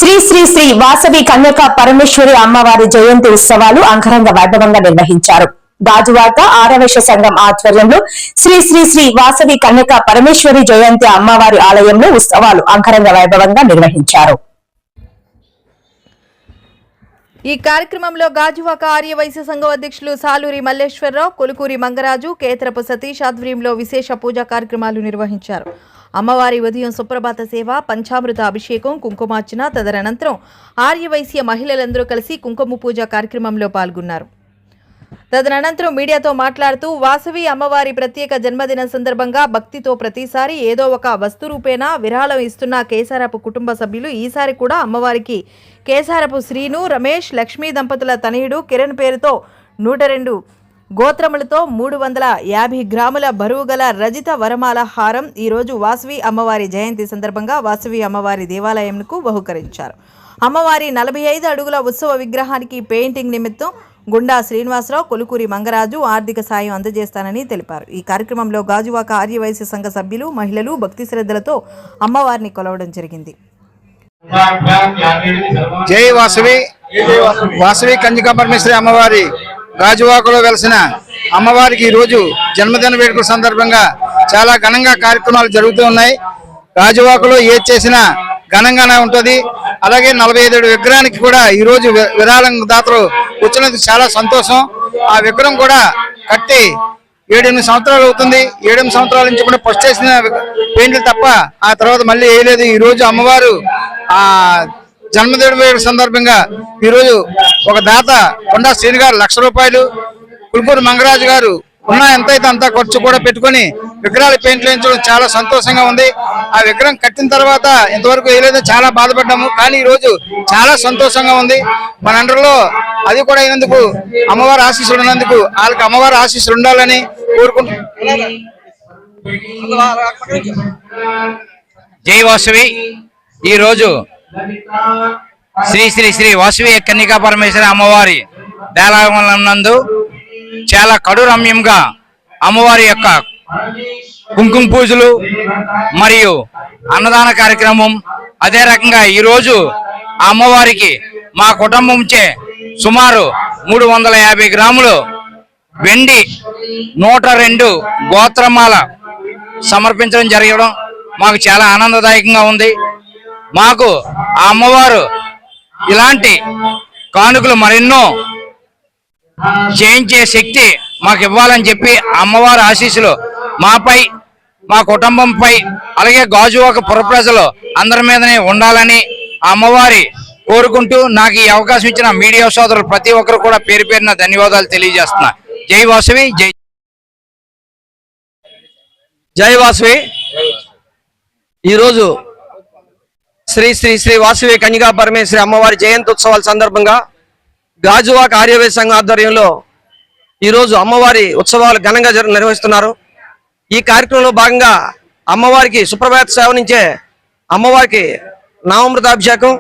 శ్రీ శ్రీ శ్రీ వాసవి కన్యకా పరమేశ్వరి అమ్మవారి జయంతి ఉత్సవాలు అంగరంగ వైభవంగా నిర్వహించారు. గాజువాక ఆరవేశ సంఘం ఆధ్వర్యంలో శ్రీ శ్రీ శ్రీ వాసవి కన్యకా పరమేశ్వరి జయంతి అమ్మవారి ఆలయంలో ఉత్సవాలు అంగరంగ వైభవంగా నిర్వహించారు. ఈ కార్యక్రమంలో గాజువాక ఆర్యవైశ్య సంఘం అధ్యక్షులు సాలూరి మల్లేశ్వరరావు, కొలుకూరి మంగరాజు, కేతరపు సతీష్ ఆధ్వర్యంలో విశేష పూజా కార్యక్రమాలు నిర్వహించారు. అమ్మవారి ఉదయం సుప్రభాత సేవ, పంచామృత అభిషేకం, కుంకుమార్చన, తదనంతరం ఆర్యవైశ్య మహిళలందరూ కలిసి కుంకుమ పూజ కార్యక్రమంలో పాల్గొన్నారు. తదనంతరం మీడియాతో మాట్లాడుతూ వాసవి అమ్మవారి ప్రత్యేక జన్మదిన సందర్భంగా భక్తితో ప్రతిసారి ఏదో ఒక వస్తు రూపేణా విరాళం ఇస్తున్న కేసారపు కుటుంబ సభ్యులు ఈసారి కూడా అమ్మవారికి కేసారపు శ్రీను, రమేష్, లక్ష్మీ దంపతుల తనయుడు కిరణ్ పేరుతో 102 గోత్రములతో 350 గ్రాముల బరువు గల రజిత వరమాల హారం ఈరోజు వాసవి అమ్మవారి జయంతి సందర్భంగా వాసవి అమ్మవారి దేవాలయంకు బహుకరించారు. అమ్మవారి 45 అడుగుల ఉత్సవ విగ్రహానికి పెయింటింగ్ నిమిత్తం గుండా శ్రీనివాసరావు, కొలుకూరి మంగరాజు ఆర్థిక సాయం అందజేస్తానని తెలిపారు. ఈ కార్యక్రమంలో గాజువాక ఆర్యవైశ్య సంఘ సభ్యులు, మహిళలు భక్తి శ్రద్ధలతో అమ్మవారిని కొలవడం జరిగింది. జై వాసవి. వాసవి కన్యకా పరమేశ్వరి అమ్మవారి గాజువాకలో వెలిసిన అమ్మవారికి ఈరోజు జన్మదిన వేడుకల సందర్భంగా చాలా ఘనంగా కార్యక్రమాలు జరుగుతూ ఉన్నాయి. గాజువాకలో ఏది చేసినా ఘనంగానే ఉంటుంది. అలాగే 45 విగ్రహానికి కూడా ఈరోజు విరాళం దాతలు వచ్చినందుకు చాలా సంతోషం. ఆ విగ్రహం కూడా కట్టి 7-8 సంవత్సరాలు అవుతుంది. 7-8 సంవత్సరాల నుంచి కూడా ఫస్ట్ చేసిన పెయింట్లు తప్ప ఆ తర్వాత మళ్ళీ వేయలేదు. ఈరోజు అమ్మవారు ఆ జన్మదిన వేడుక సందర్భంగా ఈరోజు ఒక దాత కొండా శ్రీని గారు 1,00,000 రూపాయలు, కుల్పూరి మంగరాజు గారు ఉన్న ఎంతైతే అంతా ఖర్చు కూడా పెట్టుకుని విగ్రహాలు పెయింట్లు వేయించడం చాలా సంతోషంగా ఉంది. ఆ విగ్రహం కట్టిన తర్వాత ఇంతవరకు వేయలేదు, చాలా బాధపడ్డాము. కానీ ఈ రోజు చాలా సంతోషంగా ఉంది. మన అందరిలో అది కూడా అయినందుకు అమ్మవారి ఆశీస్సులు ఉన్నందుకు వాళ్ళకి అమ్మవారి ఆశీస్సులు ఉండాలని కోరుకుంటున్నాను. జై వాసవి. ఈరోజు శ్రీ శ్రీ శ్రీ వాసవి కన్యకా పరమేశ్వరి అమ్మవారి దేవాలయం నందు చాలా కడురమ్యంగా అమ్మవారి యొక్క కుంకుమ పూజలు మరియు అన్నదాన కార్యక్రమం, అదే రకంగా ఈరోజు ఆ అమ్మవారికి మా కుటుంబంచే సుమారు 350 గ్రాములు వెండి 102 గోత్రమాల సమర్పించడం జరగడం మాకు చాలా ఆనందదాయకంగా ఉంది. మాకు ఆ అమ్మవారు ఇలాంటి కానుకలు మరెన్నో చేయించే శక్తి మాకు ఇవ్వాలని చెప్పి అమ్మవారి ఆశీస్సులు మాపై, మా కుటుంబంపై, అలాగే గాజువాక పుర ప్రజలు అందరి మీదనే ఉండాలని అమ్మవారి కోరుకుంటూ నాకు ఈ అవకాశం ఇచ్చిన మీడియా సోదరులు ప్రతి ఒక్కరు కూడా పేరు పేరున ధన్యవాదాలు తెలియజేస్తున్నా. జై వాసవి. జై వాసవి. ఈరోజు శ్రీ శ్రీ శ్రీ వాసవి కన్యకా పరమేశ్వరి అమ్మవారి జయంతి ఉత్సవాల సందర్భంగా గాజువాక ఆర్యవైశ్య సంఘం ఆధ్వర్యంలో ఈరోజు అమ్మవారి ఉత్సవాలు ఘనంగా నిర్వహిస్తున్నారు. ఈ కార్యక్రమంలో భాగంగా అమ్మవారికి సుప్రభాత సేవ నుంచే అమ్మవారికి నామామృతాభిషేకం,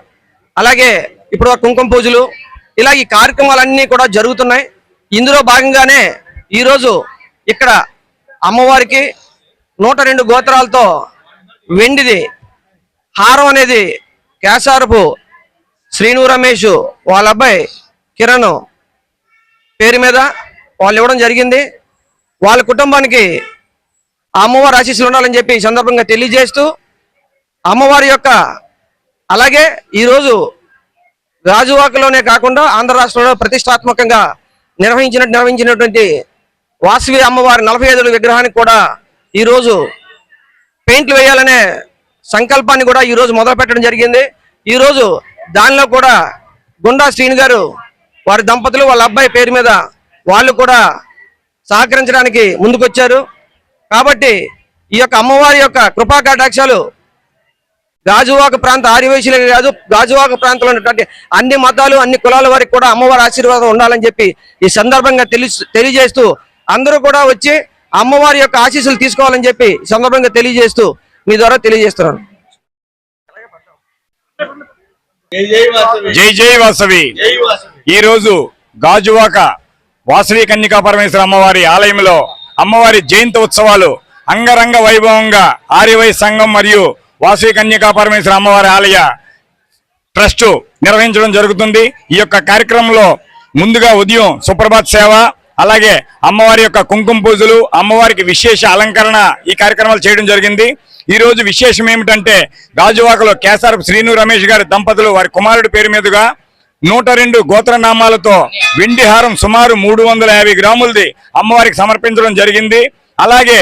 అలాగే ఇప్పుడు కుంకుమ పూజలు, ఇలా ఈ కార్యక్రమాలన్నీ కూడా జరుగుతున్నాయి. ఇందులో భాగంగానే ఈరోజు ఇక్కడ అమ్మవారికి 102 గోత్రాలతో వెండిది హారం అనేది కేసారపు శ్రీను, రమేష్ వాళ్ళ అబ్బాయి కిరణ్ పేరు మీద వాళ్ళు ఇవ్వడం జరిగింది. వాళ్ళ కుటుంబానికి అమ్మవారి ఆశీస్సులు ఉండాలని చెప్పి ఈ సందర్భంగా తెలియజేస్తూ అమ్మవారి యొక్క అలాగే ఈరోజు గాజువాకలోనే కాకుండా ఆంధ్ర రాష్ట్రంలో ప్రతిష్టాత్మకంగా నిర్వహించినటువంటి వాసవి అమ్మవారి 45 విగ్రహానికి కూడా ఈరోజు పెయింట్లు వేయాలనే సంకల్పాన్ని కూడా ఈరోజు మొదలు పెట్టడం జరిగింది. ఈరోజు దానిలో కూడా గుండా శ్రీని గారు వారి దంపతులు వాళ్ళ అబ్బాయి పేరు మీద వాళ్ళు కూడా సహకరించడానికి ముందుకొచ్చారు. కాబట్టి ఈ యొక్క అమ్మవారి యొక్క కృపా కటాక్షాలు గాజువాక ప్రాంత ఆర్యవైశ్యులే కాదు, గాజువాక ప్రాంతంలో ఉన్నటువంటి అన్ని మతాలు, అన్ని కులాల వారికి కూడా అమ్మవారి ఆశీర్వాదం ఉండాలని చెప్పి ఈ సందర్భంగా తెలియజేస్తూ అందరూ కూడా వచ్చి అమ్మవారి యొక్క ఆశీస్సులు తీసుకోవాలని చెప్పి ఈ సందర్భంగా తెలియజేస్తూ మీ ద్వారా తెలియజేస్తున్నాను. జై జై వాసవి. ఈరోజు గాజువాక వాసవి కన్యకా పరమేశ్వరి అమ్మవారి ఆలయంలో అమ్మవారి జయంతి ఉత్సవాలు అంగరంగ వైభవంగా ఆర్యవైశ్య సంఘం మరియు వాసవి కన్యకా పరమేశ్వరి అమ్మవారి ఆలయ ట్రస్ట్ నిర్వహించడం జరుగుతుంది. ఈ యొక్క కార్యక్రమంలో ముందుగా ఉదయం సుప్రభాత్ సేవ, అలాగే అమ్మవారి యొక్క కుంకుమ పూజలు, అమ్మవారికి విశేష అలంకరణ ఈ కార్యక్రమాలు చేయడం జరిగింది. ఈ రోజు విశేషం ఏమిటంటే గాజువాకలో కేసారపు శ్రీను రమేష్ గారి దంపతులు వారి కుమారుడి పేరు మీదుగా 102 గోత్రనామాలతో వెండి హారం సుమారు 350 గ్రాములది అమ్మవారికి సమర్పించడం జరిగింది. అలాగే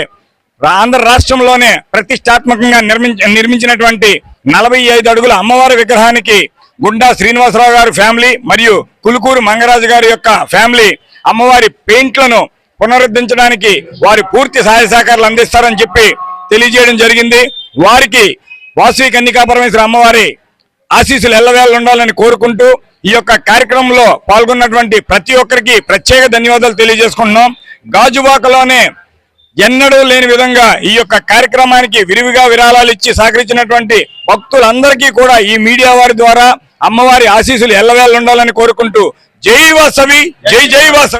ఆంధ్ర రాష్ట్రంలోనే ప్రతిష్టాత్మకంగా నిర్మించినటువంటి 45 అడుగుల అమ్మవారి విగ్రహానికి గుండా శ్రీనివాసరావు గారి ఫ్యామిలీ మరియు కులుకూరు మంగరాజు గారి యొక్క ఫ్యామిలీ అమ్మవారి పెయింట్లను పునరుద్ధరించడానికి వారి పూర్తి సహాయ సహకారాలు అందిస్తారని చెప్పి తెలియజేయడం జరిగింది. వారికి వాసవి కన్యకా పరమేశ్వరి అమ్మవారి ఆశీస్సులు ఎల్లవేళ ఉండాలని కోరుకుంటూ ఈ యొక్క కార్యక్రమంలో పాల్గొన్నటువంటి ప్రతి ఒక్కరికి ప్రత్యేక ధన్యవాదాలు తెలియజేసుకుంటున్నాం. గాజువాకలోనే ఎన్నడూ లేని విధంగా ఈ యొక్క కార్యక్రమానికి విరివిగా విరాళాలు ఇచ్చి సహకరించినటువంటి భక్తులందరికీ కూడా ఈ మీడియా వారి ద్వారా అమ్మవారి ఆశీస్సులు ఎల్లవేళ ఉండాలని కోరుకుంటూ జై వాసవి, జై జై వాసవి.